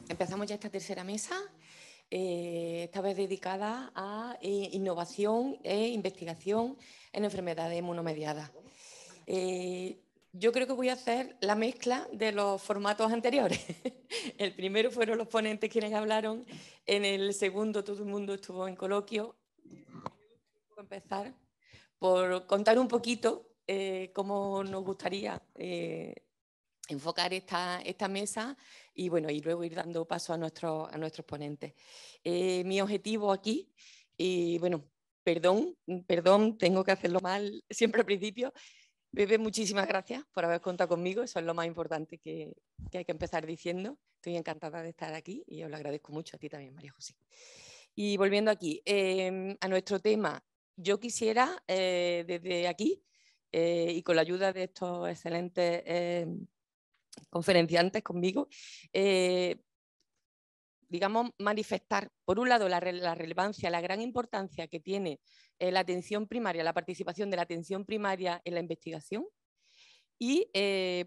Empezamos ya esta tercera mesa, esta vez dedicada a innovación e investigación en enfermedades inmunomediadas. Yo creo que voy a hacer la mezcla de los formatos anteriores. El primero fueron los ponentes quienes hablaron, en el segundo todo el mundo estuvo en coloquio. Voy a empezar por contar un poquito cómo nos gustaría enfocar esta mesa y, bueno, y luego ir dando paso a nuestros ponentes. Mi objetivo aquí, y bueno, perdón, tengo que hacerlo mal siempre al principio. Pepe, muchísimas gracias por haber contado conmigo, eso es lo más importante que hay que empezar diciendo. Estoy encantada de estar aquí y os lo agradezco mucho a ti también, María José. Y volviendo aquí, a nuestro tema, yo quisiera desde aquí y con la ayuda de estos excelentes conferenciantes conmigo, digamos, manifestar, por un lado, la relevancia, la gran importancia que tiene la atención primaria, la participación de la atención primaria en la investigación, y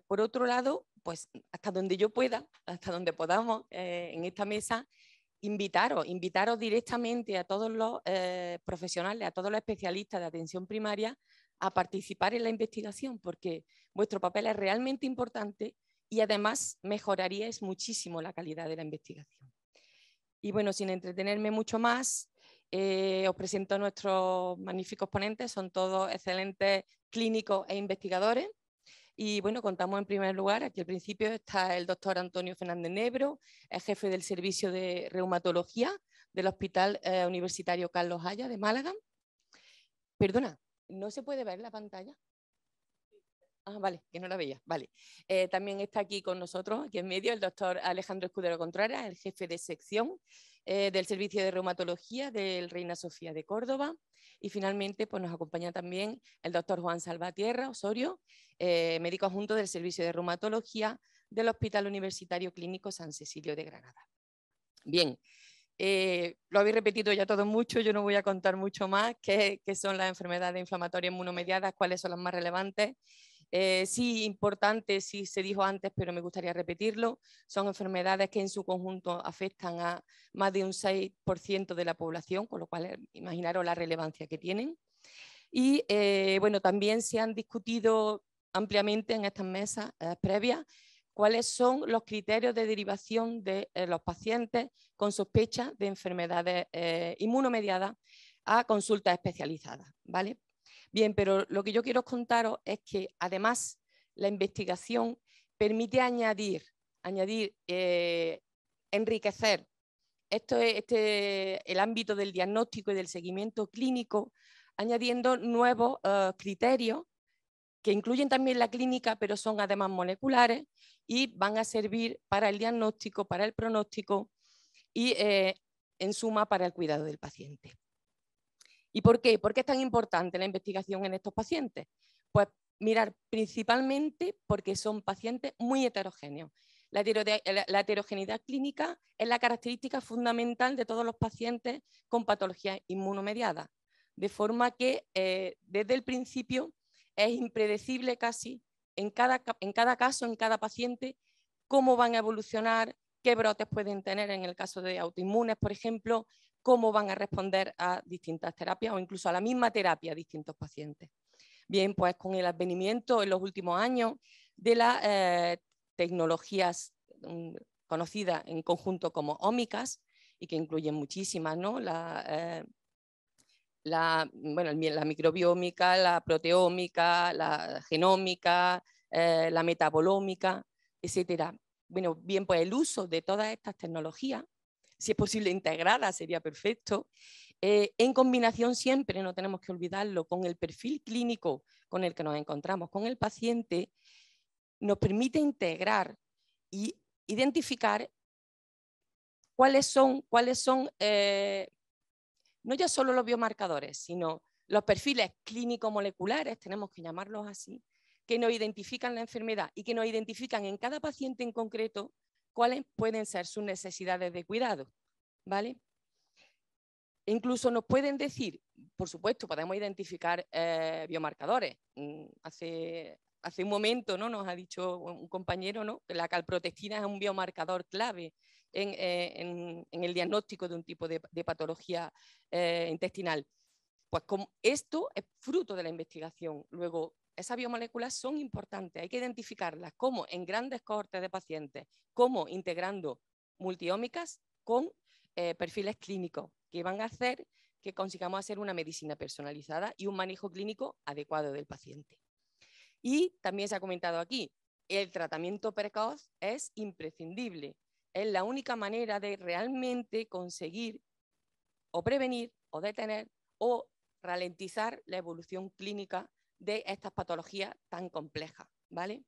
por otro lado, pues hasta donde yo pueda, hasta donde podamos en esta mesa, invitaros directamente a todos los profesionales, a todos los especialistas de atención primaria a participar en la investigación, porque vuestro papel es realmente importante y además mejoraríais muchísimo la calidad de la investigación. Y bueno, sin entretenerme mucho más, os presento a nuestros magníficos ponentes, son todos excelentes clínicos e investigadores. Y bueno, contamos en primer lugar, aquí al principio está el doctor Antonio Fernández Nebro, el jefe del servicio de reumatología del Hospital Universitario Carlos Haya de Málaga. Perdona, ¿no se puede ver la pantalla? Ah, vale, que no la veía. Vale. También está aquí con nosotros, aquí en medio, el doctor Alejandro Escudero Contreras, el jefe de sección del Servicio de Reumatología del Reina Sofía de Córdoba. Y finalmente pues, nos acompaña también el doctor Juan Salvatierra Osorio, médico adjunto del Servicio de Reumatología del Hospital Universitario Clínico San Cecilio de Granada. Bien, lo habéis repetido ya todo mucho, yo no voy a contar mucho más qué son las enfermedades inflamatorias inmunomediadas, cuáles son las más relevantes. Sí, importante, sí se dijo antes, pero me gustaría repetirlo, son enfermedades que en su conjunto afectan a más de un 6% de la población, con lo cual imaginaros la relevancia que tienen. Y bueno, también se han discutido ampliamente en estas mesas previas cuáles son los criterios de derivación de los pacientes con sospecha de enfermedades inmunomediadas a consultas especializadas, ¿vale? Bien, pero lo que yo quiero contaros es que además la investigación permite enriquecer el ámbito del diagnóstico y del seguimiento clínico, añadiendo nuevos criterios que incluyen también la clínica, pero son además moleculares y van a servir para el diagnóstico, para el pronóstico y, en suma, para el cuidado del paciente. ¿Y por qué? ¿Por qué es tan importante la investigación en estos pacientes? Pues mirar, principalmente porque son pacientes muy heterogéneos. La heterogeneidad clínica es la característica fundamental de todos los pacientes con patologías inmunomediadas, de forma que desde el principio es impredecible casi en cada caso, en cada paciente, cómo van a evolucionar, qué brotes pueden tener en el caso de autoinmunes, por ejemplo, cómo van a responder a distintas terapias o incluso a la misma terapia a distintos pacientes. Bien, pues con el advenimiento en los últimos años de las tecnologías conocidas en conjunto como ómicas y que incluyen muchísimas, ¿no? La microbiómica, la proteómica, la genómica, la metabolómica, etcétera. Bueno, bien, pues el uso de todas estas tecnologías, si es posible integradas, sería perfecto, en combinación siempre, no tenemos que olvidarlo, con el perfil clínico con el que nos encontramos con el paciente, nos permite integrar y identificar cuáles son no ya solo los biomarcadores, sino los perfiles clínico-moleculares, tenemos que llamarlos así, que nos identifican la enfermedad y que nos identifican en cada paciente en concreto cuáles pueden ser sus necesidades de cuidado, ¿vale? Incluso nos pueden decir, por supuesto, podemos identificar biomarcadores. Hace un momento, ¿no?, nos ha dicho un compañero, ¿no?, que la calprotectina es un biomarcador clave en el diagnóstico de un tipo de patología intestinal. Pues como esto es fruto de la investigación. Luego, esas biomoléculas son importantes, hay que identificarlas como en grandes cohortes de pacientes, como integrando multiómicas con perfiles clínicos que van a hacer que consigamos hacer una medicina personalizada y un manejo clínico adecuado del paciente. Y también se ha comentado aquí, el tratamiento precoz es imprescindible. Es la única manera de realmente conseguir o prevenir o detener o ralentizar la evolución clínica de estas patologías tan complejas, ¿vale?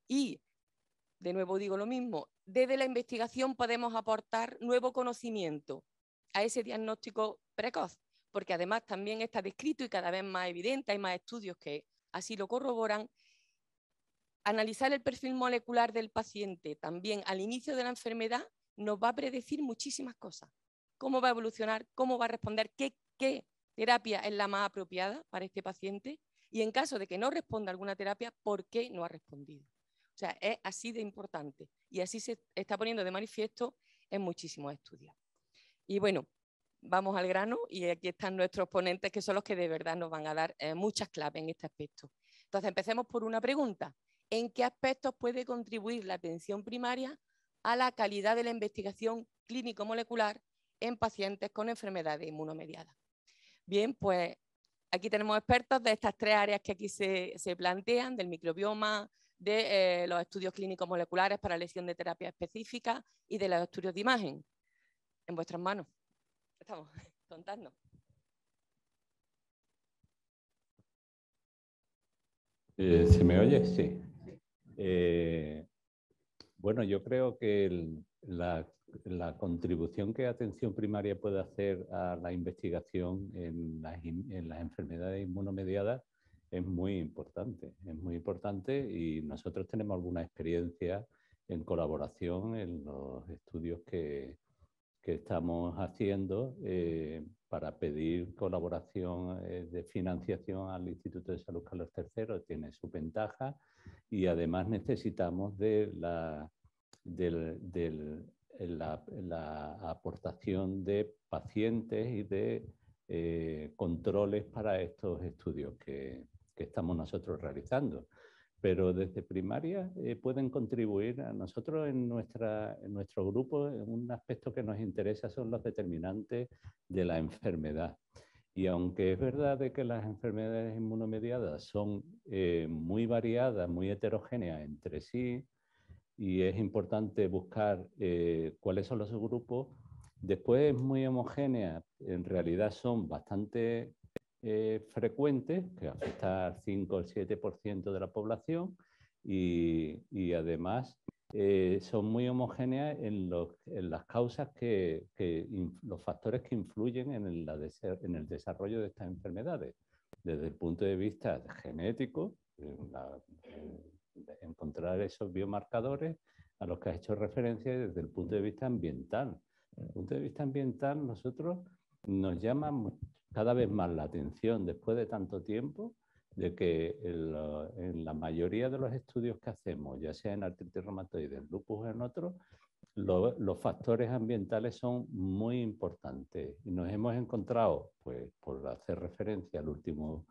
Y, de nuevo digo lo mismo, desde la investigación podemos aportar nuevo conocimiento a ese diagnóstico precoz, porque además también está descrito y cada vez más evidente, hay más estudios que así lo corroboran. Analizar el perfil molecular del paciente también al inicio de la enfermedad nos va a predecir muchísimas cosas. Cómo va a evolucionar, cómo va a responder, qué terapia es la más apropiada para este paciente y en caso de que no responda a alguna terapia, ¿por qué no ha respondido? O sea, es así de importante y así se está poniendo de manifiesto en muchísimos estudios. Y bueno, vamos al grano y aquí están nuestros ponentes que son los que de verdad nos van a dar muchas claves en este aspecto. Entonces, empecemos por una pregunta. ¿En qué aspectos puede contribuir la atención primaria a la calidad de la investigación clínico-molecular en pacientes con enfermedades inmunomediadas? Bien, pues aquí tenemos expertos de estas tres áreas que aquí se plantean, del microbioma, de los estudios clínicos moleculares para elección de terapia específica y de los estudios de imagen. En vuestras manos. Estamos, contadnos. ¿Se me oye? Sí. Bueno, yo creo que la contribución que atención primaria puede hacer a la investigación en las enfermedades inmunomediadas es muy importante. Es muy importante y nosotros tenemos alguna experiencia en colaboración en los estudios que estamos haciendo para pedir colaboración de financiación al Instituto de Salud Carlos III. Tiene su ventaja y además necesitamos de la aportación de pacientes y de controles para estos estudios que estamos nosotros realizando. Pero desde primaria pueden contribuir a nosotros en nuestro grupo. Un aspecto que nos interesa son los determinantes de la enfermedad. Y aunque es verdad de que las enfermedades inmunomediadas son muy variadas, muy heterogéneas entre sí, y es importante buscar cuáles son los subgrupos, después es muy homogénea, en realidad son bastante frecuentes, que afecta al 5 o el 7% de la población, y además son muy homogéneas en las causas los factores que influyen en el desarrollo de estas enfermedades, desde el punto de vista genético, encontrar esos biomarcadores a los que has hecho referencia, desde el punto de vista ambiental. Desde el punto de vista ambiental, nosotros nos llama cada vez más la atención, después de tanto tiempo, de que en la mayoría de los estudios que hacemos, ya sea en artritis reumatoide, en lupus o en otros, los factores ambientales son muy importantes. Y nos hemos encontrado, pues, por hacer referencia al último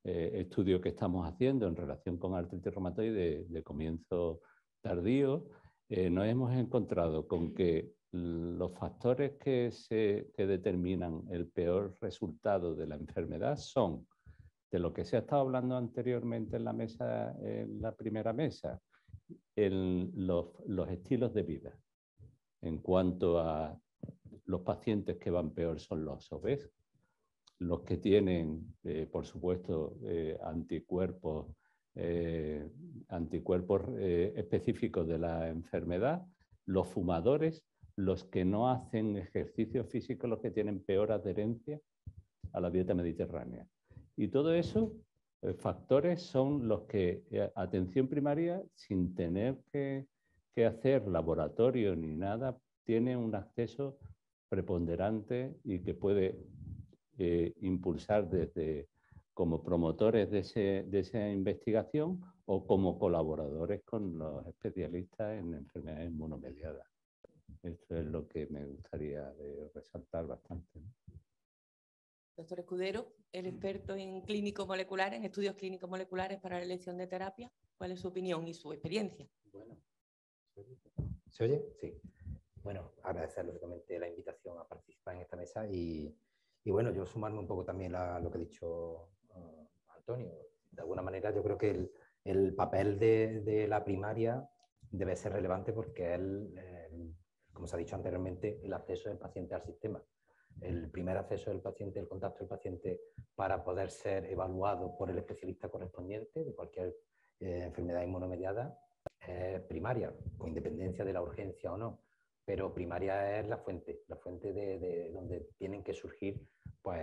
estudio que estamos haciendo en relación con artritis reumatoide de comienzo tardío, nos hemos encontrado con que los factores que determinan el peor resultado de la enfermedad son, de lo que se ha estado hablando anteriormente en la primera mesa, los estilos de vida. En cuanto a los pacientes que van peor son los obesos, los que tienen, por supuesto, anticuerpos específicos de la enfermedad, los fumadores, los que no hacen ejercicio físico, los que tienen peor adherencia a la dieta mediterránea. Y todo eso, factores son los que atención primaria, sin tener que hacer laboratorio ni nada, tiene un acceso preponderante y que puede impulsar desde como promotores de esa investigación o como colaboradores con los especialistas en enfermedades inmunomediadas. Esto es lo que me gustaría resaltar bastante, ¿no? Doctor Escudero, el experto en clínicos moleculares, en estudios clínicos moleculares para la elección de terapia, ¿cuál es su opinión y su experiencia? Bueno, ¿se oye? Sí. Bueno, agradecer lógicamente la invitación a participar en esta mesa y bueno, yo sumarme un poco también a lo que ha dicho Antonio. De alguna manera yo creo que el papel de la primaria debe ser relevante porque como se ha dicho anteriormente, el acceso del paciente al sistema. El primer acceso del paciente, el contacto del paciente para poder ser evaluado por el especialista correspondiente de cualquier enfermedad inmunomediada es primaria, con independencia de la urgencia o no. Pero primaria es la fuente de donde tienen que surgir pues,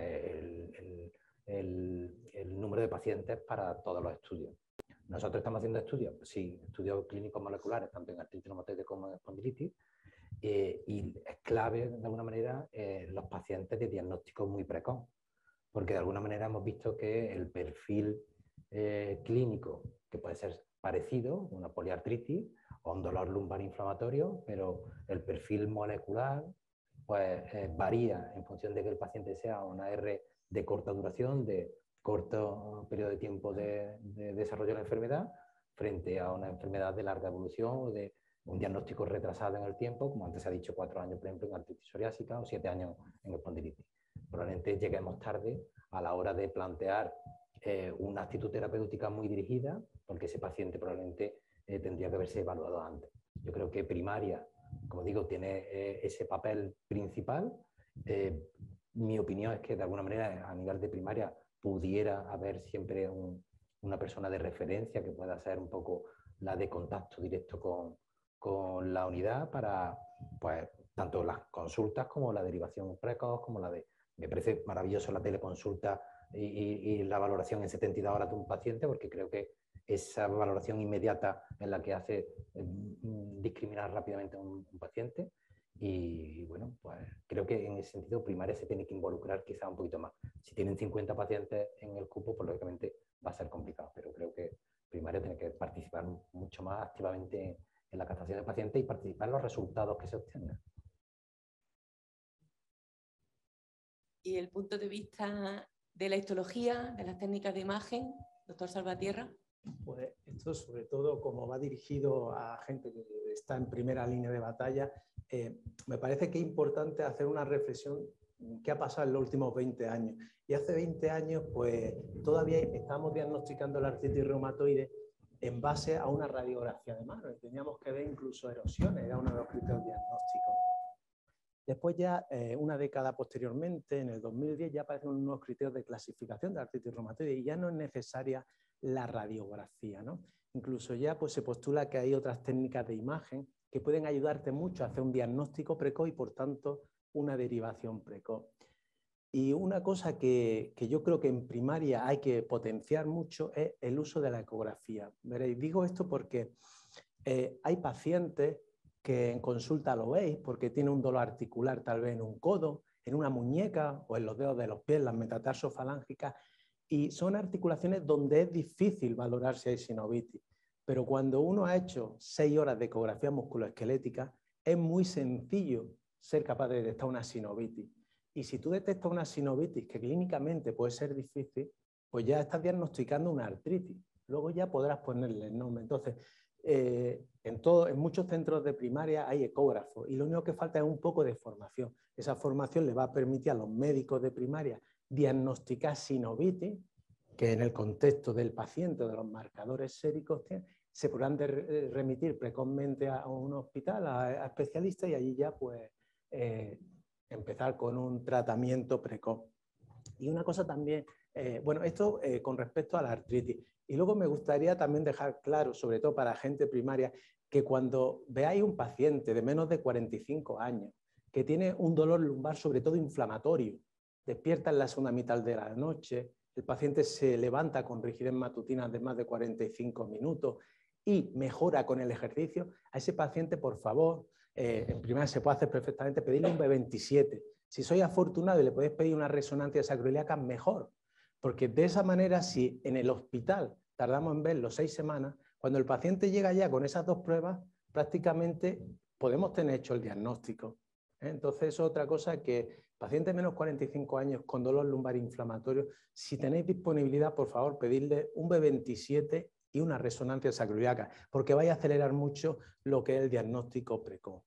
el número de pacientes para todos los estudios. ¿Nosotros estamos haciendo estudios? Sí, estudios clínicos moleculares, tanto en artritis reumatoide como en espondilitis, y es clave, de alguna manera, los pacientes de diagnóstico muy precoz, porque de alguna manera hemos visto que el perfil clínico, que puede ser parecido, una poliartritis o un dolor lumbar inflamatorio, pero el perfil molecular pues, varía en función de que el paciente sea una R de corta duración, de corto periodo de tiempo de desarrollo de la enfermedad, frente a una enfermedad de larga evolución o de un diagnóstico retrasado en el tiempo, como antes se ha dicho, 4 años, por ejemplo, en artritis psoriásica o 7 años en espondilitis. Probablemente lleguemos tarde a la hora de plantear una actitud terapéutica muy dirigida, porque ese paciente probablemente tendría que haberse evaluado antes. Yo creo que primaria, como digo, tiene ese papel principal. Mi opinión es que de alguna manera a nivel de primaria pudiera haber siempre una persona de referencia que pueda ser un poco la de contacto directo con la unidad para, pues, tanto las consultas como la derivación precoz, como la de... Me parece maravilloso la teleconsulta y la valoración en 72 horas de un paciente, porque creo que esa valoración inmediata es la que hace discriminar rápidamente a un paciente. Y bueno, pues creo que en ese sentido primaria se tiene que involucrar quizá un poquito más. Si tienen 50 pacientes en el cupo, pues lógicamente va a ser complicado, pero creo que primaria tiene que participar mucho más activamente en la captación del paciente y participar en los resultados que se obtengan. Y el punto de vista de la histología, de las técnicas de imagen, doctor Salvatierra. Pues esto sobre todo como va dirigido a gente que está en primera línea de batalla, me parece que es importante hacer una reflexión qué ha pasado en los últimos 20 años. Y hace 20 años pues todavía estábamos diagnosticando la artritis reumatoide en base a una radiografía de mano. Teníamos que ver incluso erosiones, era uno de los criterios diagnósticos. Después ya, una década posteriormente, en el 2010, ya aparecen unos nuevos criterios de clasificación de la artritis reumatoide y ya no es necesaria la radiografía, ¿no? Incluso ya pues, se postula que hay otras técnicas de imagen que pueden ayudarte mucho a hacer un diagnóstico precoz y, por tanto, una derivación precoz. Y una cosa que yo creo que en primaria hay que potenciar mucho es el uso de la ecografía. Veréis, digo esto porque hay pacientes que en consulta lo veis porque tiene un dolor articular tal vez en un codo, en una muñeca o en los dedos de los pies, las metatarsofalángicas, y son articulaciones donde es difícil valorar si hay sinovitis. Pero cuando uno ha hecho 6 horas de ecografía musculoesquelética, es muy sencillo ser capaz de detectar una sinovitis. Y si tú detectas una sinovitis, que clínicamente puede ser difícil, pues ya estás diagnosticando una artritis. Luego ya podrás ponerle el nombre. Entonces, en muchos centros de primaria hay ecógrafos y lo único que falta es un poco de formación. Esa formación le va a permitir a los médicos de primaria diagnosticar sinovitis, que en el contexto del paciente, de los marcadores séricos, se podrán remitir precozmente a un hospital, a especialistas, y allí ya pues empezar con un tratamiento precoz. Y una cosa también, bueno, esto con respecto a la artritis. Y luego me gustaría también dejar claro, sobre todo para gente primaria, que cuando veáis un paciente de menos de 45 años que tiene un dolor lumbar, sobre todo inflamatorio, despierta en la segunda mitad de la noche, el paciente se levanta con rigidez matutina de más de 45 minutos y mejora con el ejercicio, a ese paciente, por favor, en primaria se puede hacer perfectamente, pedirle un B27. Si sois afortunado y le podéis pedir una resonancia sacroiliaca, mejor. Porque de esa manera, si en el hospital tardamos en verlo 6 semanas, cuando el paciente llega ya con esas 2 pruebas, prácticamente podemos tener hecho el diagnóstico. Entonces, eso es otra cosa que pacientes menos 45 años con dolor lumbar inflamatorio, si tenéis disponibilidad, por favor, pedirle un B27 y una resonancia sacroiliaca, porque vais a acelerar mucho lo que es el diagnóstico precoz.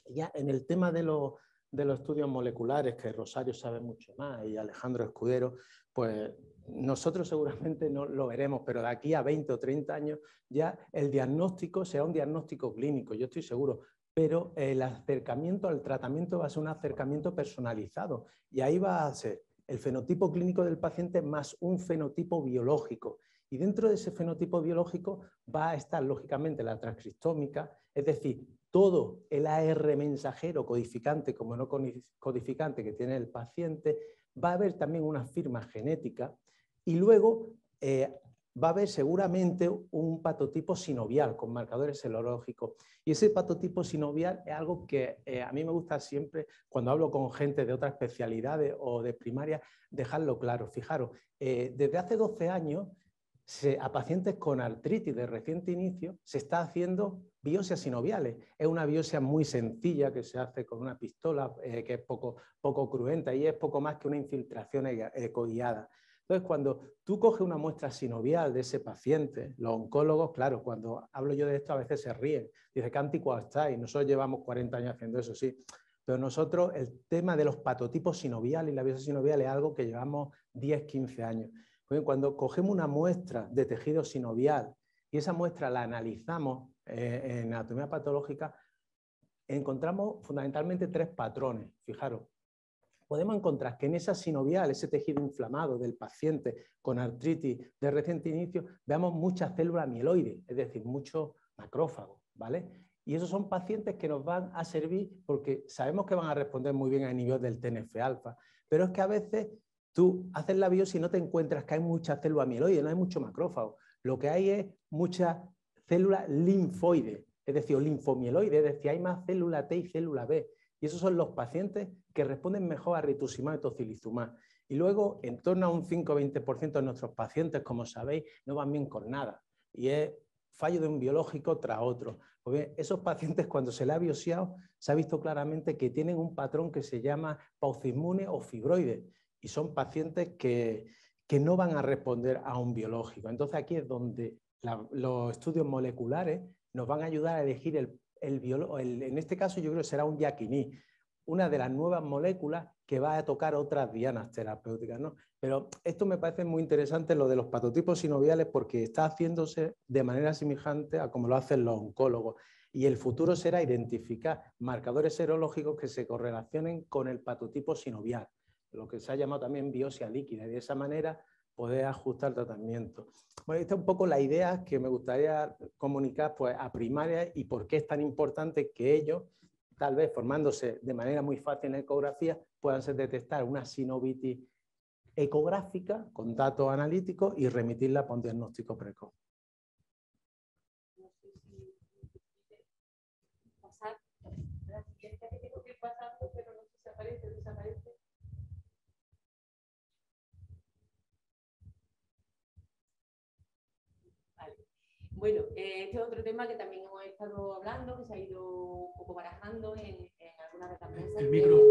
Ya en el tema de los estudios moleculares, que Rosario sabe mucho más y Alejandro Escudero, pues nosotros seguramente no lo veremos, pero de aquí a 20 o 30 años ya el diagnóstico será un diagnóstico clínico, yo estoy seguro, pero el acercamiento al tratamiento va a ser un acercamiento personalizado y ahí va a ser el fenotipo clínico del paciente más un fenotipo biológico. Y dentro de ese fenotipo biológico va a estar lógicamente la transcriptómica, es decir, todo el AR mensajero codificante como no codificante que tiene el paciente, va a haber también una firma genética y luego va a haber seguramente un patotipo sinovial con marcadores serológicos. Y ese patotipo sinovial es algo que a mí me gusta siempre, cuando hablo con gente de otras especialidades o de primaria, dejarlo claro. Fijaros, desde hace 12 años, a pacientes con artritis de reciente inicio se está haciendo biopsias sinoviales. Es una biopsia muy sencilla que se hace con una pistola que es poco cruenta y es poco más que una infiltración ecoguiada. Entonces, cuando tú coges una muestra sinovial de ese paciente, los oncólogos, claro, cuando hablo yo de esto a veces se ríen. Dice, ¿qué anticuado estáis? Nosotros llevamos 40 años haciendo eso, sí. Pero nosotros, el tema de los patotipos sinoviales y la biopsia sinovial es algo que llevamos 10, 15 años. Cuando cogemos una muestra de tejido sinovial y esa muestra la analizamos en anatomía patológica, encontramos fundamentalmente 3 patrones. Fijaros, podemos encontrar que en esa sinovial, ese tejido inflamado del paciente con artritis de reciente inicio, veamos muchas células mieloides, es decir, muchos macrófagos, ¿vale? Y esos son pacientes que nos van a servir porque sabemos que van a responder muy bien a nivel del TNF-alfa, pero es que a veces tú haces la biopsia y no te encuentras que hay muchas células mieloides, no hay mucho macrófago. Lo que hay es muchas células linfoides, es decir, o linfomieloides, es decir, hay más célula T y célula B. Y esos son los pacientes que responden mejor a rituximab y tocilizumab. Y luego, en torno a un 5-20% de nuestros pacientes, como sabéis, no van bien con nada. Y es fallo de un biológico tras otro. Pues bien, esos pacientes, cuando se les ha biopsiado, se ha visto claramente que tienen un patrón que se llama paucismune o fibroide. Y son pacientes que no van a responder a un biológico. Entonces aquí es donde los estudios moleculares nos van a ayudar a elegir en este caso yo creo que será un yaquiní, una de las nuevas moléculas que va a tocar otras dianas terapéuticas, ¿no? Pero esto me parece muy interesante lo de los patotipos sinoviales porque está haciéndose de manera semejante a como lo hacen los oncólogos. Y el futuro será identificar marcadores serológicos que se correlacionen con el patotipo sinovial, lo que se ha llamado también biopsia líquida, y de esa manera poder ajustar el tratamiento. Bueno, esta es un poco la idea que me gustaría comunicar pues, a primaria y por qué es tan importante que ellos, tal vez formándose de manera muy fácil en ecografía, puedan detectar una sinovitis ecográfica con datos analíticos y remitirla para un diagnóstico precoz. No sé si pasar la siguiente que tengo que ir pasando, pero no sé si aparece o desaparece. Vale. Bueno, este es otro tema que también hemos estado hablando, que se ha ido un poco barajando en algunas de las mesas. El micro.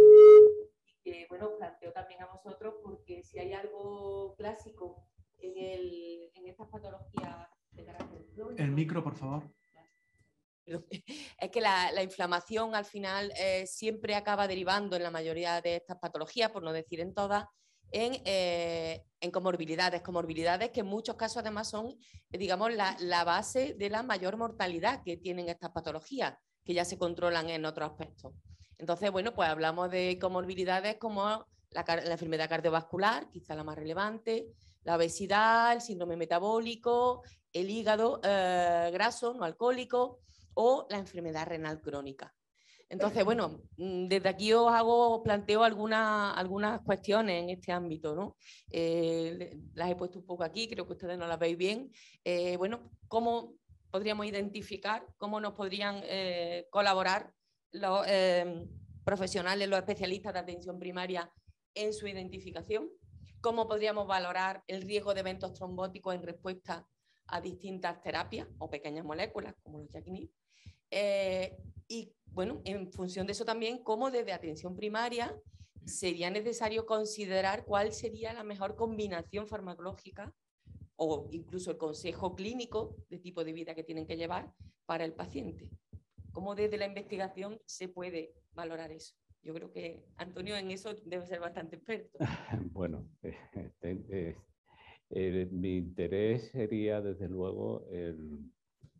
Y que, bueno, planteo también a vosotros, porque si hay algo clásico en estas patologías de carácter crónico. El micro, por favor. Es que la inflamación al final siempre acaba derivando en la mayoría de estas patologías, por no decir en todas, en comorbilidades que en muchos casos además son, digamos, la base de la mayor mortalidad que tienen estas patologías, que ya se controlan en otros aspectos. Entonces, bueno, pues hablamos de comorbilidades como la enfermedad cardiovascular, quizá la más relevante, la obesidad, el síndrome metabólico, el hígado graso, no alcohólico, o la enfermedad renal crónica. Entonces, bueno, desde aquí planteo algunas cuestiones en este ámbito, ¿no? Las he puesto un poco aquí, creo que ustedes no las veis bien. Bueno, ¿cómo podríamos identificar, cómo nos podrían colaborar los profesionales, los especialistas de atención primaria en su identificación? ¿Cómo podríamos valorar el riesgo de eventos trombóticos en respuesta a distintas terapias o pequeñas moléculas como los yaquiní? Y bueno, en función de eso también, cómo desde atención primaria sería necesario considerar cuál sería la mejor combinación farmacológica o incluso el consejo clínico de tipo de vida que tienen que llevar para el paciente. ¿Cómo desde la investigación se puede valorar eso? Yo creo que Antonio en eso debe ser bastante experto. Bueno, mi interés sería desde luego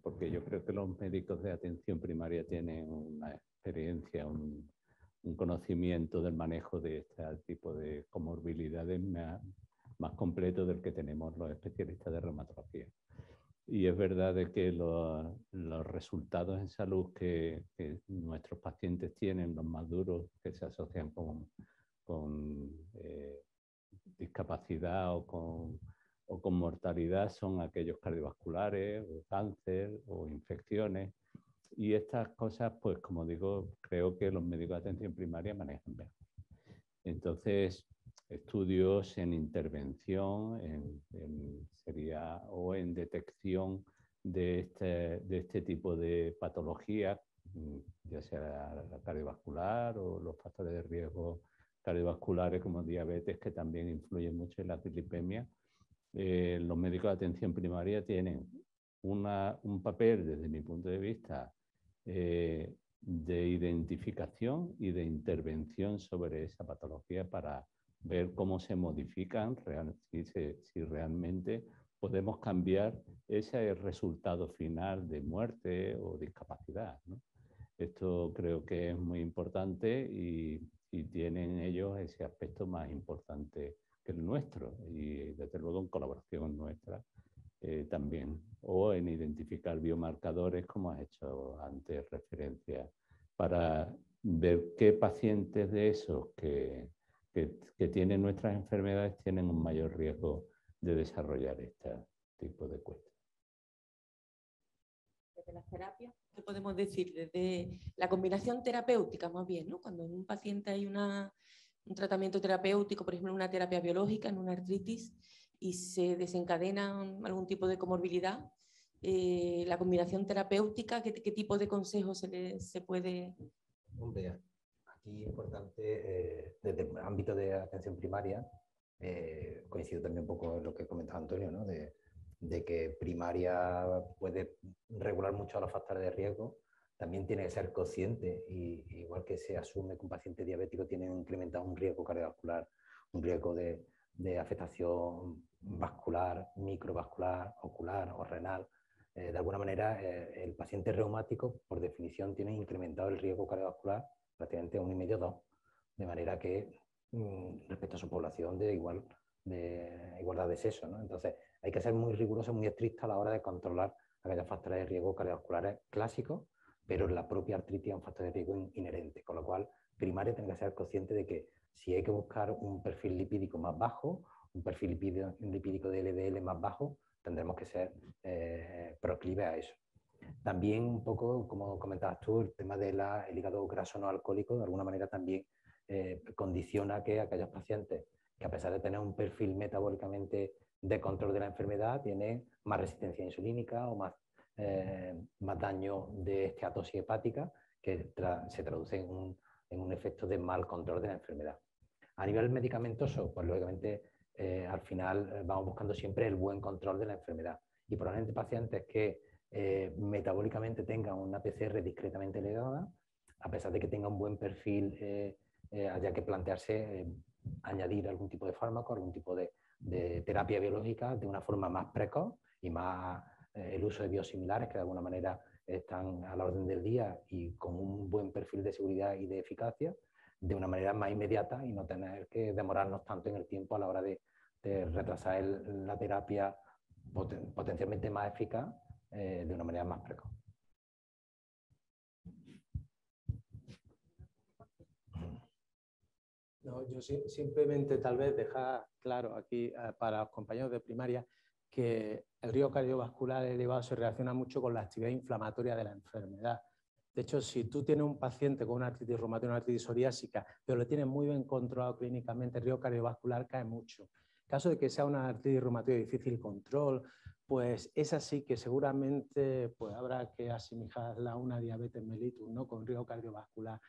porque yo creo que los médicos de atención primaria tienen una experiencia, un conocimiento del manejo de este tipo de comorbilidades más completo del que tenemos los especialistas de reumatología. Y es verdad de que los resultados en salud que nuestros pacientes tienen, los más duros, que se asocian con discapacidad o con mortalidad, son aquellos cardiovasculares, o cáncer o infecciones. Y estas cosas, pues como digo, creo que los médicos de atención primaria manejan bien. Entonces, estudios en intervención o en detección de este tipo de patologías, ya sea la cardiovascular o los factores de riesgo cardiovasculares como diabetes, que también influyen mucho en la dislipemia. Los médicos de atención primaria tienen un papel, desde mi punto de vista, de identificación y de intervención sobre esa patología para ver cómo se modifican, si realmente podemos cambiar ese resultado final de muerte o discapacidad, ¿no? Esto creo que es muy importante y tienen ellos ese aspecto más importante que el nuestro y desde luego en colaboración nuestra también, o en identificar biomarcadores, como has hecho antes referencia, para ver qué pacientes de esos que tienen nuestras enfermedades tienen un mayor riesgo de desarrollar este tipo de cuestiones. Desde las terapias, ¿qué podemos decir? Desde la combinación terapéutica, más bien, ¿no? Cuando en un paciente hay un tratamiento terapéutico, por ejemplo, una terapia biológica en una artritis, y se desencadena algún tipo de comorbilidad, la combinación terapéutica, ¿qué tipo de consejos se puede...? Hombre, aquí es importante, desde el ámbito de atención primaria, coincido también un poco en lo que comentaba Antonio, ¿no? de que primaria puede regular mucho a los factores de riesgo, también tiene que ser consciente, y igual que se asume que un paciente diabético tiene incrementado un riesgo cardiovascular, un riesgo de afectación vascular, microvascular, ocular o renal, de alguna manera el paciente reumático por definición tiene incrementado el riesgo cardiovascular prácticamente a 1,5-2, de manera que respecto a su población de igualdad de sexo, ¿no? Entonces hay que ser muy riguroso, muy estricto a la hora de controlar aquellos factores de riesgo cardiovasculares clásicos, pero la propia artritis es un factor de riesgo inherente, con lo cual primaria tiene que ser consciente de que si hay que buscar un perfil lipídico más bajo, un perfil lipídico de LDL más bajo, tendremos que ser proclives a eso. También un poco, como comentabas tú, el tema del hígado graso no alcohólico, de alguna manera también condiciona que aquellos pacientes que a pesar de tener un perfil metabólicamente de control de la enfermedad, tienen más resistencia insulínica o más daño de esteatosis hepática, que se traduce en un efecto de mal control de la enfermedad. A nivel medicamentoso, pues lógicamente al final vamos buscando siempre el buen control de la enfermedad. Y probablemente pacientes que metabólicamente tengan una PCR discretamente elevada, a pesar de que tenga un buen perfil, haya que plantearse añadir algún tipo de fármaco, algún tipo de terapia biológica de una forma más precoz y más el uso de biosimilares que de alguna manera están a la orden del día y con un buen perfil de seguridad y de eficacia, de una manera más inmediata y no tener que demorarnos tanto en el tiempo a la hora de retrasar la terapia potencialmente más eficaz de una manera más precoz. No, yo simplemente tal vez dejar claro aquí para los compañeros de primaria que el riesgo cardiovascular elevado se relaciona mucho con la actividad inflamatoria de la enfermedad. De hecho, si tú tienes un paciente con una artritis reumatoide, una artritis psoriásica, pero lo tienes muy bien controlado clínicamente, el riesgo cardiovascular cae mucho. En caso de que sea una artritis reumatoide de difícil control, pues esa sí que seguramente pues, habrá que asimilarla a una diabetes mellitus, ¿no? Con riesgo cardiovascular.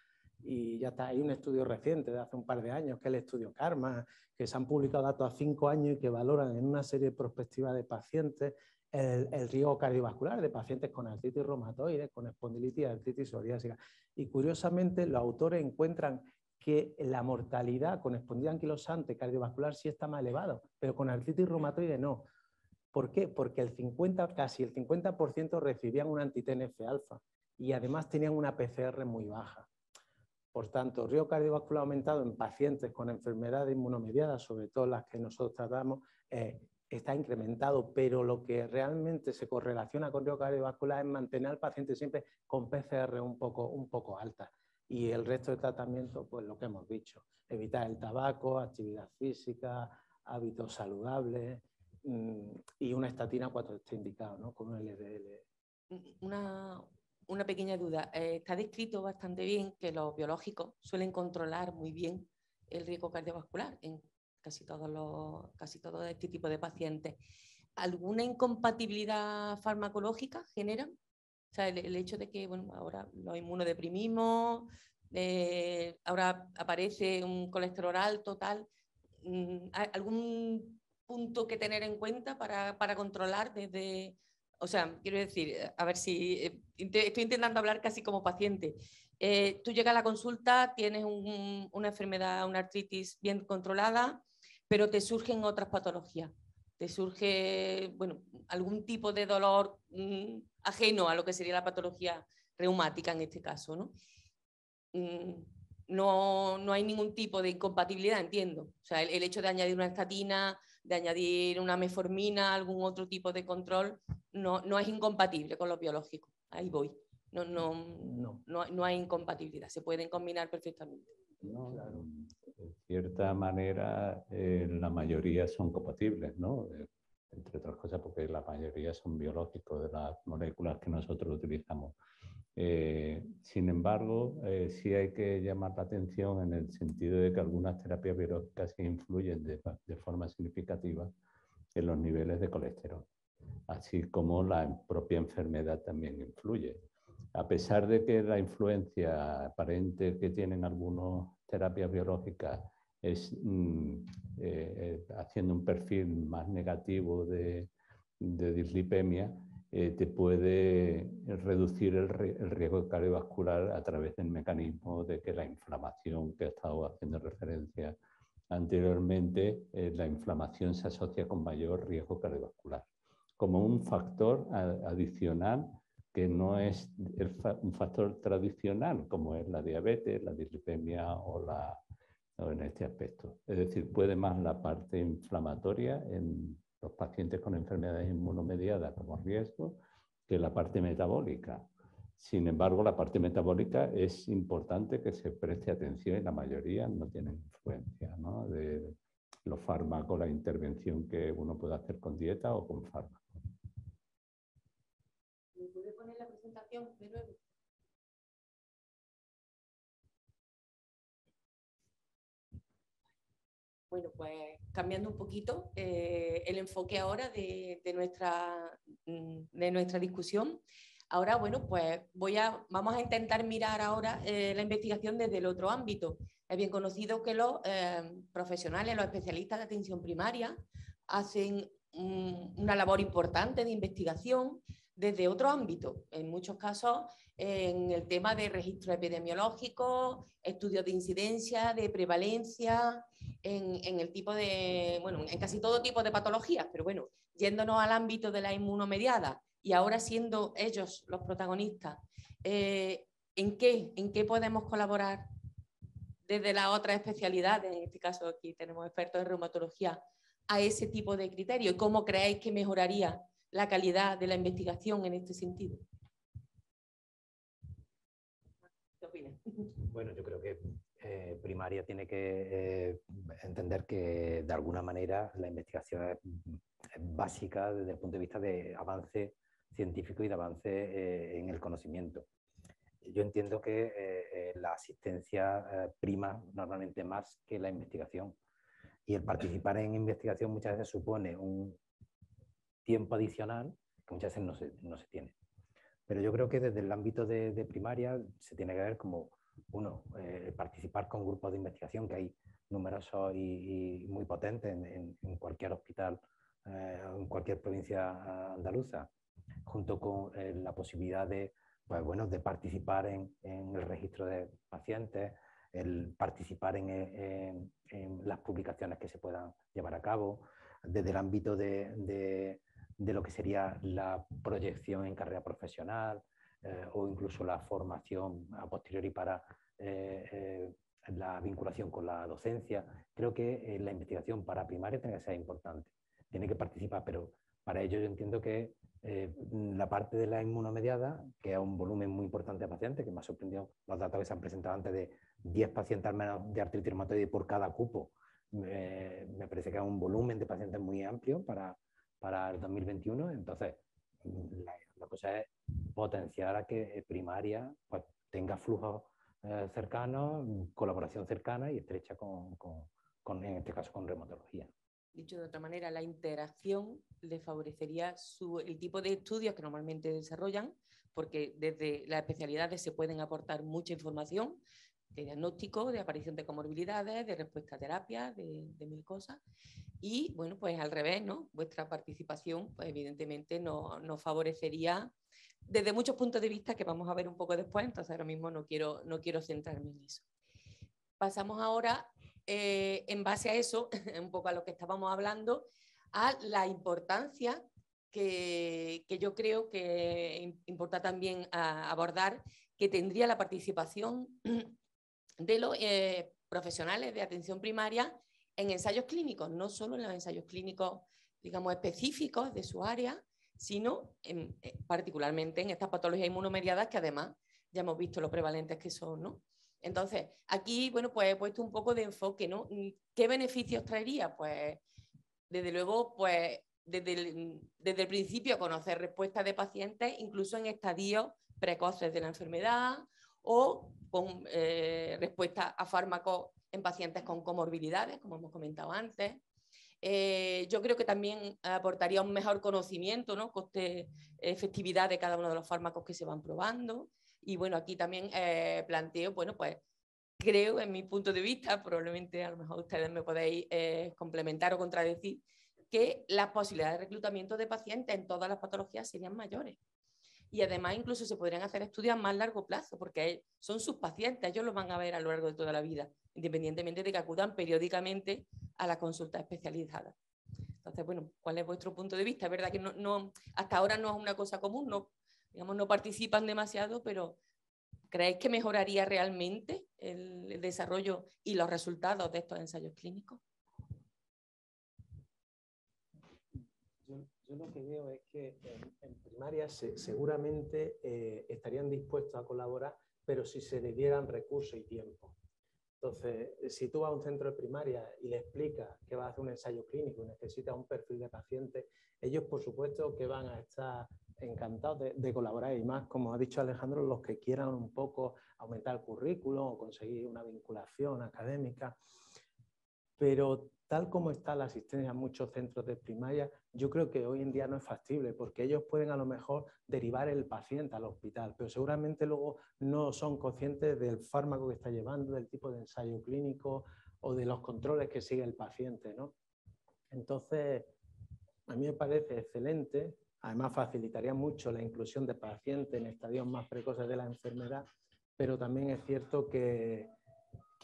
Y ya está, hay un estudio reciente de hace un par de años, que es el estudio KARMA, que se han publicado datos a 5 años y que valoran en una serie de prospectivas de pacientes el riesgo cardiovascular de pacientes con artritis reumatoide, con espondilitis y artritis psoriásica. Y curiosamente los autores encuentran que la mortalidad con espondilitis anquilosante cardiovascular sí está más elevado, pero con artritis reumatoide no. ¿Por qué? Porque casi el 50% recibían un anti-TNF-alfa y además tenían una PCR muy baja. Por tanto, riesgo cardiovascular aumentado en pacientes con enfermedades inmunomediadas, sobre todo las que nosotros tratamos, está incrementado, pero lo que realmente se correlaciona con riesgo cardiovascular es mantener al paciente siempre con PCR un poco altas. Y el resto de tratamiento, pues lo que hemos dicho, evitar el tabaco, actividad física, hábitos saludables y una estatina cuando esté indicado, ¿no? Con un LDL. Una pequeña duda. Está descrito bastante bien que los biológicos suelen controlar muy bien el riesgo cardiovascular en casi todo este tipo de pacientes. ¿Alguna incompatibilidad farmacológica generan? O sea, el hecho de que bueno, ahora los inmunodeprimimos, ahora aparece un colesterol alto, tal. ¿Hay algún punto que tener en cuenta para controlar desde... O sea, quiero decir, a ver si estoy intentando hablar casi como paciente. Tú llegas a la consulta, tienes una enfermedad, una artritis bien controlada, pero te surgen otras patologías. Te surge, bueno, algún tipo de dolor ajeno a lo que sería la patología reumática en este caso, ¿no? No hay ningún tipo de incompatibilidad, entiendo. O sea, el hecho de añadir una estatina, de añadir una metformina, algún otro tipo de control, no es incompatible con los biológicos. Ahí voy. No hay incompatibilidad, se pueden combinar perfectamente. No, claro. De cierta manera, la mayoría son compatibles, ¿no? Entre otras cosas porque la mayoría son biológicos de las moléculas que nosotros utilizamos. Sin embargo, sí hay que llamar la atención en el sentido de que algunas terapias biológicas sí influyen de forma significativa en los niveles de colesterol, así como la propia enfermedad también influye. A pesar de que la influencia aparente que tienen algunas terapias biológicas es haciendo un perfil más negativo de dislipemia, te puede reducir el riesgo cardiovascular a través del mecanismo de que la inflamación que he estado haciendo referencia anteriormente, la inflamación se asocia con mayor riesgo cardiovascular, como un factor adicional que no es un factor tradicional, como es la diabetes, la dislipemia o en este aspecto. Es decir, puede más la parte inflamatoria en los pacientes con enfermedades inmunomediadas como riesgo que la parte metabólica. Sin embargo, la parte metabólica es importante que se preste atención y la mayoría no tienen influencia, ¿no? De los fármacos, la intervención que uno puede hacer con dieta o con fármacos. ¿Me puede poner la presentación de nuevo? Bueno, pues cambiando un poquito el enfoque ahora de nuestra discusión. Ahora, bueno, pues vamos a intentar mirar ahora la investigación desde el otro ámbito. Es bien conocido que los profesionales, los especialistas de atención primaria, hacen una labor importante de investigación desde otro ámbito. En muchos casos, en el tema de registro epidemiológico, estudios de incidencia, de prevalencia, en el tipo de, bueno, en casi todo tipo de patologías, pero bueno, yéndonos al ámbito de la inmunomediada y ahora siendo ellos los protagonistas, ¿en qué podemos colaborar desde las otras especialidades? En este caso aquí tenemos expertos en reumatología, a ese tipo de criterios. ¿Y cómo creéis que mejoraría la calidad de la investigación en este sentido? ¿Qué opinas? Bueno, yo creo que primaria tiene que entender que de alguna manera la investigación es básica desde el punto de vista de avance científico y de avance en el conocimiento. Yo entiendo que la asistencia prima normalmente más que la investigación, y el participar en investigación muchas veces supone un tiempo adicional que muchas veces no se tiene. Pero yo creo que desde el ámbito de primaria se tiene que ver como, uno, participar con grupos de investigación, que hay numerosos y muy potentes en cualquier hospital, en cualquier provincia andaluza, junto con la posibilidad de, pues, bueno, de participar en el registro de pacientes, el participar en las publicaciones que se puedan llevar a cabo, desde el ámbito de lo que sería la proyección en carrera profesional o incluso la formación a posteriori para la vinculación con la docencia. Creo que la investigación para primaria tiene que ser importante, tiene que participar, pero para ello yo entiendo que la parte de la inmunomediada, que es un volumen muy importante de pacientes, que me ha sorprendido los datos que se han presentado antes de 10 pacientes al menos de artritis reumatoide por cada cupo, me parece que es un volumen de pacientes muy amplio para el 2021. Entonces, la cosa es potenciar a que primaria pues, tenga flujos cercanos, colaboración cercana y estrecha en este caso, con reumatología. Dicho de otra manera, la interacción le favorecería el tipo de estudios que normalmente desarrollan, porque desde las especialidades se pueden aportar mucha información de diagnóstico, de aparición de comorbilidades, de respuesta a terapia, de mil cosas. Y bueno, pues al revés, ¿no? Vuestra participación, pues evidentemente nos favorecería desde muchos puntos de vista que vamos a ver un poco después, entonces ahora mismo no quiero centrarme en eso. Pasamos ahora, en base a eso, un poco a lo que estábamos hablando, a la importancia que yo creo que importa también abordar, que tendría la participación de los profesionales de atención primaria en ensayos clínicos, no solo en los ensayos clínicos, digamos, específicos de su área, sino particularmente en estas patologías inmunomediadas que además ya hemos visto lo prevalentes que son, ¿no? Entonces, aquí, bueno, pues he puesto un poco de enfoque, ¿no? ¿Qué beneficios traería? Pues, desde luego, pues, desde el principio conocer respuestas de pacientes, incluso en estadios precoces de la enfermedad o con respuesta a fármacos en pacientes con comorbilidades, como hemos comentado antes. Yo creo que también aportaría un mejor conocimiento, ¿no? Coste, efectividad de cada uno de los fármacos que se van probando. Y bueno, aquí también planteo, bueno, pues creo, en mi punto de vista, probablemente a lo mejor ustedes me podéis complementar o contradecir, que las posibilidades de reclutamiento de pacientes en todas las patologías serían mayores. Y además incluso se podrían hacer estudios a más largo plazo, porque son sus pacientes, ellos los van a ver a lo largo de toda la vida, independientemente de que acudan periódicamente a las consultas especializadas. Entonces, bueno, ¿cuál es vuestro punto de vista? Es verdad que hasta ahora no es una cosa común, digamos, no participan demasiado, pero ¿creéis que mejoraría realmente el desarrollo y los resultados de estos ensayos clínicos? Yo lo que veo es que en primaria seguramente estarían dispuestos a colaborar, pero si se le dieran recursos y tiempo. Entonces, si tú vas a un centro de primaria y le explicas que vas a hacer un ensayo clínico y necesitas un perfil de paciente, ellos por supuesto que van a estar encantados de colaborar, y más, como ha dicho Alejandro, los que quieran un poco aumentar el currículum o conseguir una vinculación académica. Pero tal como está la asistencia en muchos centros de primaria, yo creo que hoy en día no es factible, porque ellos pueden a lo mejor derivar el paciente al hospital, pero seguramente luego no son conscientes del fármaco que está llevando, del tipo de ensayo clínico o de los controles que sigue el paciente, ¿no? Entonces, a mí me parece excelente, además facilitaría mucho la inclusión de pacientes en estadios más precoces de la enfermedad, pero también es cierto que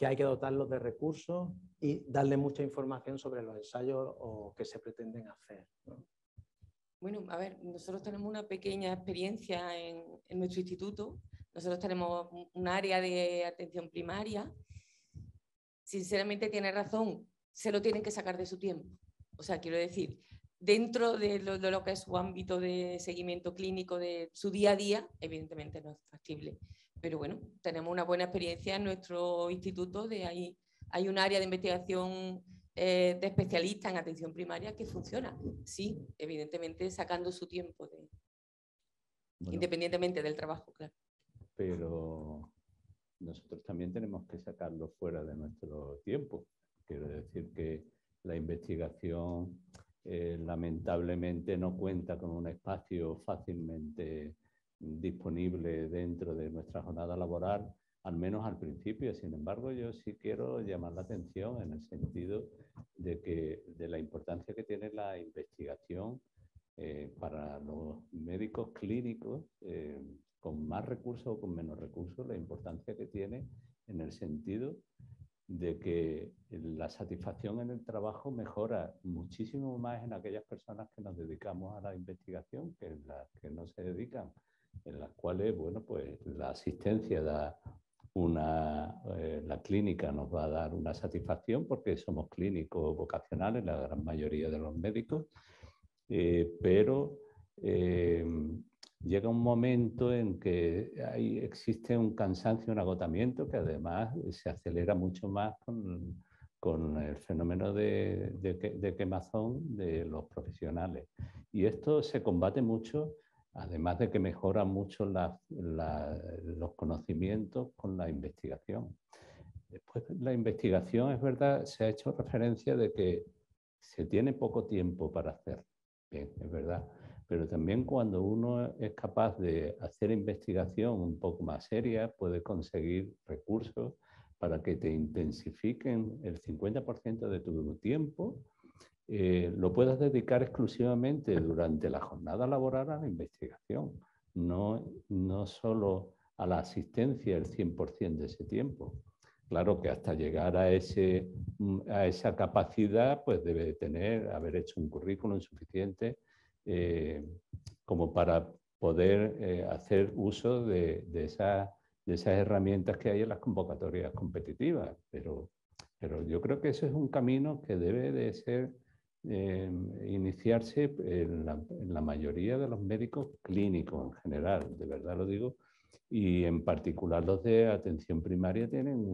hay que dotarlos de recursos y darle mucha información sobre los ensayos que se pretenden hacer, ¿no? Bueno, a ver, nosotros tenemos una pequeña experiencia en nuestro instituto. Nosotros tenemos un área de atención primaria. Sinceramente tiene razón, se lo tienen que sacar de su tiempo. O sea, quiero decir, dentro de lo que es su ámbito de seguimiento clínico, de su día a día, evidentemente no es factible. Pero bueno, tenemos una buena experiencia en nuestro instituto, hay un área de investigación de especialistas en atención primaria que funciona. Sí, evidentemente sacando su tiempo, bueno, independientemente del trabajo, claro. Pero nosotros también tenemos que sacarlo fuera de nuestro tiempo. Quiero decir que la investigación lamentablemente no cuenta con un espacio fácilmente disponible dentro de nuestra jornada laboral, al menos al principio. Sin embargo, yo sí quiero llamar la atención en el sentido de la importancia que tiene la investigación para los médicos clínicos, con más recursos o con menos recursos, la importancia que tiene en el sentido de que la satisfacción en el trabajo mejora muchísimo más en aquellas personas que nos dedicamos a la investigación que en las que no se dedican, en las cuales, bueno, pues la asistencia da la clínica nos va a dar una satisfacción porque somos clínicos vocacionales, la gran mayoría de los médicos, pero llega un momento en que existe un cansancio, un agotamiento que además se acelera mucho más con el fenómeno de quemazón de los profesionales. Y esto se combate mucho, además de que mejora mucho los conocimientos con la investigación. Después, la investigación, es verdad, se ha hecho referencia de que se tiene poco tiempo para hacer. Bien, es verdad. Pero también cuando uno es capaz de hacer investigación un poco más seria, puede conseguir recursos para que te intensifiquen el 50% de tu tiempo, lo puedas dedicar exclusivamente durante la jornada laboral a la investigación, no solo a la asistencia el 100% de ese tiempo. Claro que hasta llegar a esa capacidad, pues debe haber hecho un currículum suficiente como para poder hacer uso de esas herramientas que hay en las convocatorias competitivas. Pero yo creo que ese es un camino que debe de ser iniciarse en la mayoría de los médicos clínicos en general, de verdad lo digo, y en particular los de atención primaria tienen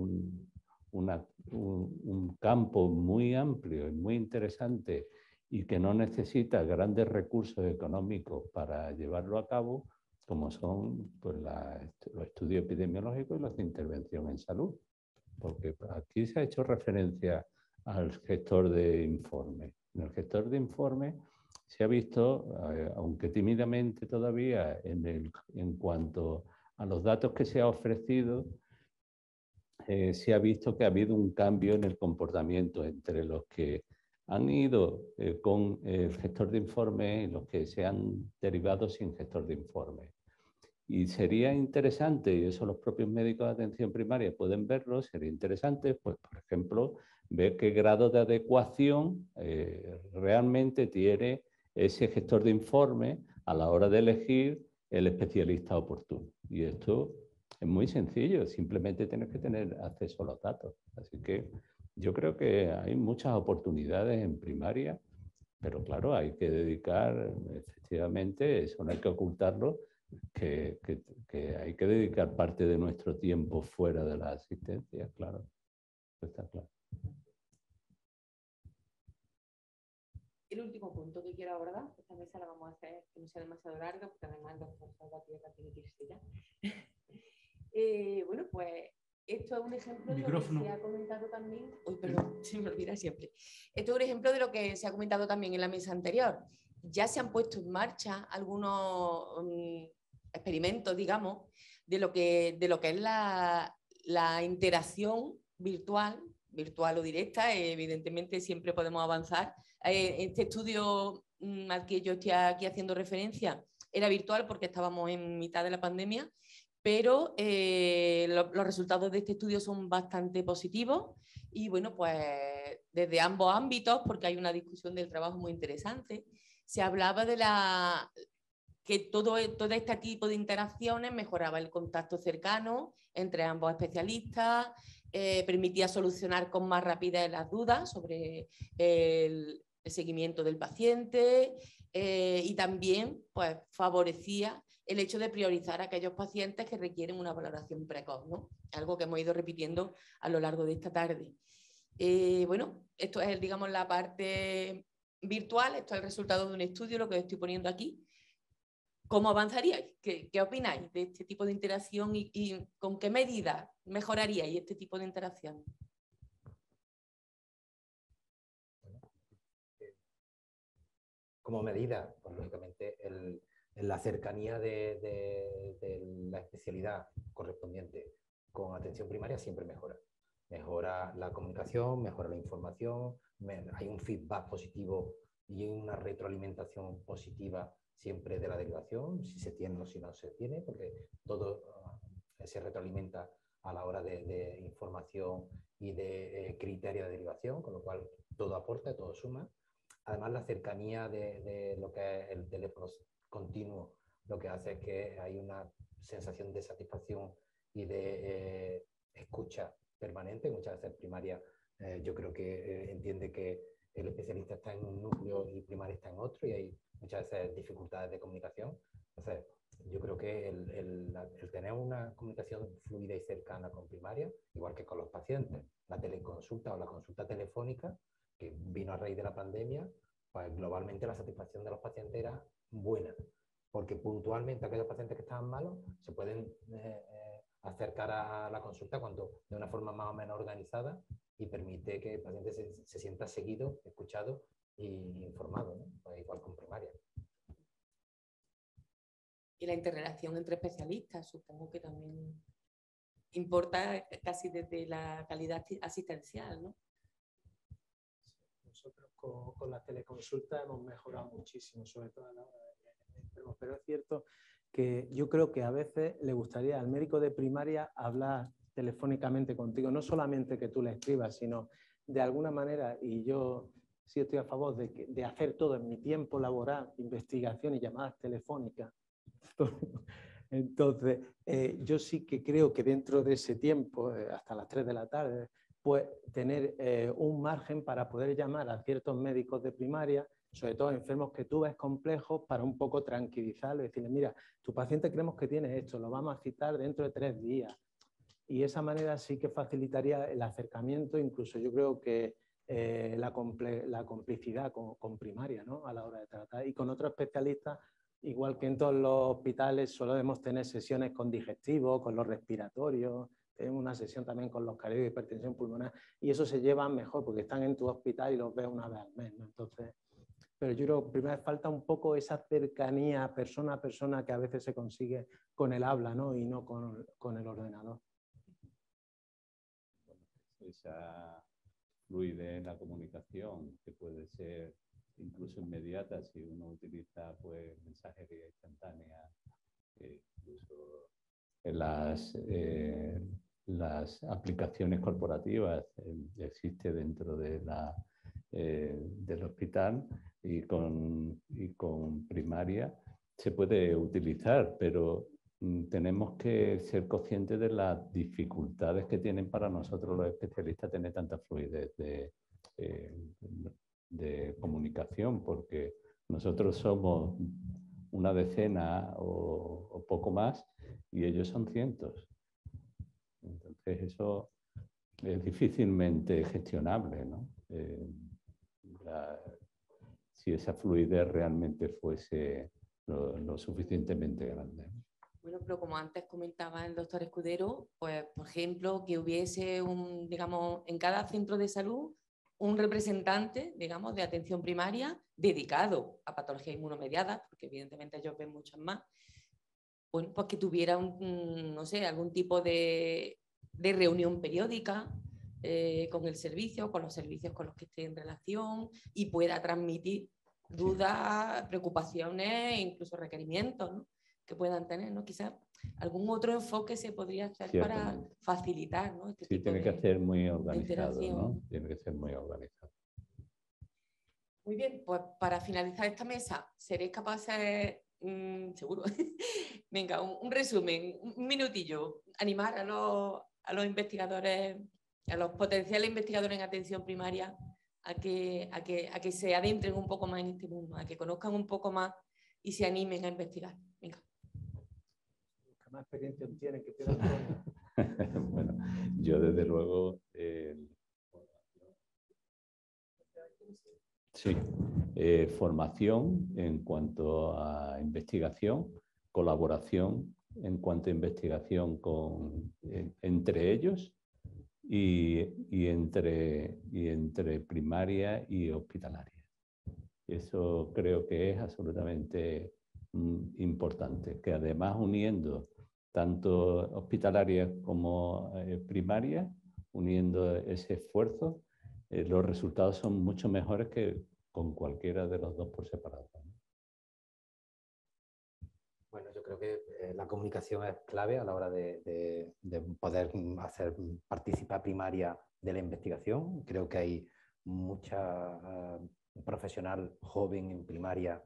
un campo muy amplio y muy interesante y que no necesita grandes recursos económicos para llevarlo a cabo, como son pues, los estudios epidemiológicos y los de intervención en salud. Porque aquí se ha hecho referencia al gestor de informe. En el gestor de informe se ha visto, aunque tímidamente todavía, en cuanto a los datos que se ha ofrecido, se ha visto que ha habido un cambio en el comportamiento entre los que han ido con el gestor de informe y los que se han derivado sin gestor de informe. Y sería interesante, y eso los propios médicos de atención primaria pueden verlo, sería interesante, pues, por ejemplo, ver qué grado de adecuación realmente tiene ese gestor de informe a la hora de elegir el especialista oportuno. Y esto es muy sencillo, simplemente tienes que tener acceso a los datos. Así que yo creo que hay muchas oportunidades en primaria, pero claro, hay que dedicar, efectivamente, eso no hay que ocultarlo, que hay que dedicar parte de nuestro tiempo fuera de la asistencia, claro. Está claro. El último punto que quiero abordar, esta mesa la vamos a hacer que no sea demasiado larga, porque además los profesores de la tierra tienen que irse ya. Bueno, pues esto es un ejemplo de lo que se ha comentado también. Uy, perdón, se me olvida siempre. Esto es un ejemplo de lo que se ha comentado también en la mesa anterior. Ya se han puesto en marcha algunos experimentos, digamos, de lo que es la interacción virtual o directa. Evidentemente siempre podemos avanzar. Este estudio al que yo estoy aquí haciendo referencia era virtual porque estábamos en mitad de la pandemia, pero los resultados de este estudio son bastante positivos y bueno, pues desde ambos ámbitos, porque hay una discusión del trabajo muy interesante, se hablaba de que todo este tipo de interacciones mejoraba el contacto cercano entre ambos especialistas, permitía solucionar con más rapidez las dudas sobre el seguimiento del paciente y también pues, favorecía el hecho de priorizar a aquellos pacientes que requieren una valoración precoz, ¿no? Algo que hemos ido repitiendo a lo largo de esta tarde. Bueno, esto es, digamos, la parte virtual, esto es el resultado de un estudio, lo que estoy poniendo aquí. ¿Cómo avanzaríais? ¿Qué opináis de este tipo de interacción y con qué medida mejoraríais este tipo de interacción? como medida, pues lógicamente la cercanía de la especialidad correspondiente con atención primaria siempre mejora. Mejora la comunicación, mejora la información, hay un feedback positivo y una retroalimentación positiva siempre de la derivación, si se tiene o si no se tiene, porque todo se retroalimenta a la hora de información y de criterio de derivación, con lo cual todo aporta, todo suma. Además, la cercanía de lo que es el teléfono continuo, lo que hace es que hay una sensación de satisfacción y de escucha permanente. Muchas veces primaria yo creo que entiende que el especialista está en un núcleo y primaria está en otro, y hay muchas veces dificultades de comunicación. Entonces, yo creo que el tener una comunicación fluida y cercana con primaria, igual que con los pacientes, la teleconsulta o la consulta telefónica, que vino a raíz de la pandemia, pues globalmente la satisfacción de los pacientes era buena, porque puntualmente aquellos pacientes que estaban malos se pueden acercar a la consulta de una forma más o menos organizada, y permite que el paciente se sienta seguido, escuchado e informado, ¿no? Pues igual con primaria. Y la interrelación entre especialistas, supongo que también importa casi desde la calidad asistencial, ¿no? Nosotros con la teleconsulta hemos mejorado muchísimo, sobre todo a la hora de enfermos, pero es cierto que yo creo que a veces le gustaría al médico de primaria hablar telefónicamente contigo, no solamente que tú le escribas, sino de alguna manera, y yo sí estoy a favor de hacer todo en mi tiempo laboral, investigación y llamadas telefónicas. Entonces, yo sí que creo que dentro de ese tiempo, hasta las 3 de la tarde, pues tener un margen para poder llamar a ciertos médicos de primaria, sobre todo enfermos que tú ves complejos, para un poco tranquilizarlo y decirle, mira, tu paciente creemos que tiene esto, lo vamos a citar dentro de 3 días. Y esa manera sí que facilitaría el acercamiento, incluso yo creo que la complicidad con primaria, ¿no? A la hora de tratar. Y con otros especialistas, igual que en todos los hospitales, solemos tener sesiones con digestivos, con los respiratorios, tenemos una sesión también con los cardíacos y hipertensión pulmonar, y eso se lleva mejor porque están en tu hospital y los ves una vez al mes, ¿no? Entonces, pero yo creo que primero falta un poco esa cercanía persona a persona que a veces se consigue con el habla, ¿no? Y no con el ordenador. Esa fluidez en la comunicación, que puede ser incluso inmediata si uno utiliza pues mensajería instantánea, incluso en las aplicaciones corporativas existe dentro de del hospital, y con primaria se puede utilizar, pero tenemos que ser conscientes de las dificultades que tienen para nosotros los especialistas tener tanta fluidez de comunicación, porque nosotros somos una decena o poco más y ellos son cientos. Entonces eso es difícilmente gestionable, ¿no? Si esa fluidez realmente fuese lo suficientemente grande. Bueno, pero como antes comentaba el doctor Escudero, pues, por ejemplo, que hubiese digamos, en cada centro de salud un representante, digamos, de atención primaria dedicado a patologías inmunomediadas, porque evidentemente ellos ven muchas más. Bueno, pues que tuviera no sé, algún tipo de reunión periódica con el servicio, con los servicios con los que esté en relación, y pueda transmitir dudas, preocupaciones e incluso requerimientos, ¿no?, que puedan tener, ¿no? Quizás algún otro enfoque se podría hacer para facilitar, ¿no?, este tipo tiene que ser muy organizado, ¿no? Tiene que ser muy organizado. Muy bien, pues para finalizar esta mesa, ¿seréis capaces, seguro, venga, un resumen, un minutillo, animar a los investigadores, a los potenciales investigadores en atención primaria a que se adentren un poco más en este mundo, a que conozcan un poco más y se animen a investigar? Venga. ¿Qué más experiencia tienen que tienen? Bueno, yo desde luego sí, formación en cuanto a investigación, colaboración en cuanto a investigación entre ellos y entre primaria y hospitalaria. Eso creo que es absolutamente importante, que además uniendo tanto hospitalaria como primaria, uniendo ese esfuerzo, los resultados son mucho mejores que con cualquiera de los dos por separado. Bueno, yo creo que la comunicación es clave a la hora de poder hacer participar primaria de la investigación. Creo que hay mucha profesional joven en primaria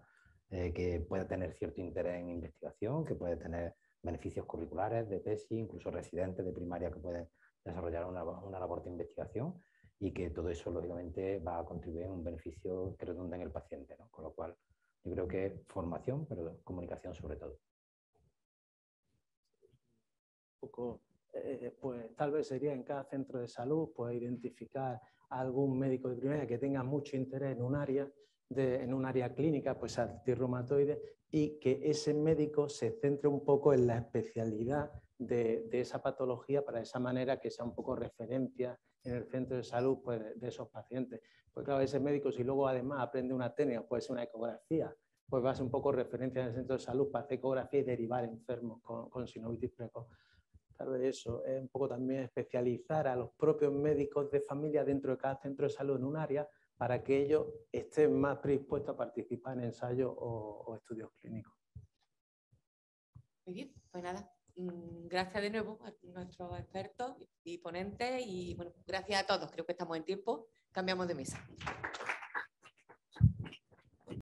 que puede tener cierto interés en investigación, que puede tener beneficios curriculares de tesis, incluso residentes de primaria que pueden desarrollar una labor de investigación, y que todo eso, lógicamente, va a contribuir en un beneficio que redunda en el paciente, ¿no? Con lo cual, yo creo que formación, pero comunicación sobre todo. Pues tal vez sería en cada centro de salud pues, identificar a algún médico de primaria que tenga mucho interés en un área clínica, pues artritis reumatoide, y que ese médico se centre un poco en la especialidad de esa patología, para de esa manera que sea un poco referencia en el centro de salud pues, de esos pacientes. Pues claro, ese médico, si luego además aprende una técnica, puede ser una ecografía, pues va a ser un poco referencia en el centro de salud para hacer ecografía y derivar enfermos con sinovitis precoz. Tal vez eso, es un poco también especializar a los propios médicos de familia dentro de cada centro de salud en un área, para que ellos estén más predispuestos a participar en ensayos o estudios clínicos. Muy bien, pues nada, gracias de nuevo a nuestros expertos y ponentes, y bueno, gracias a todos, creo que estamos en tiempo, cambiamos de mesa.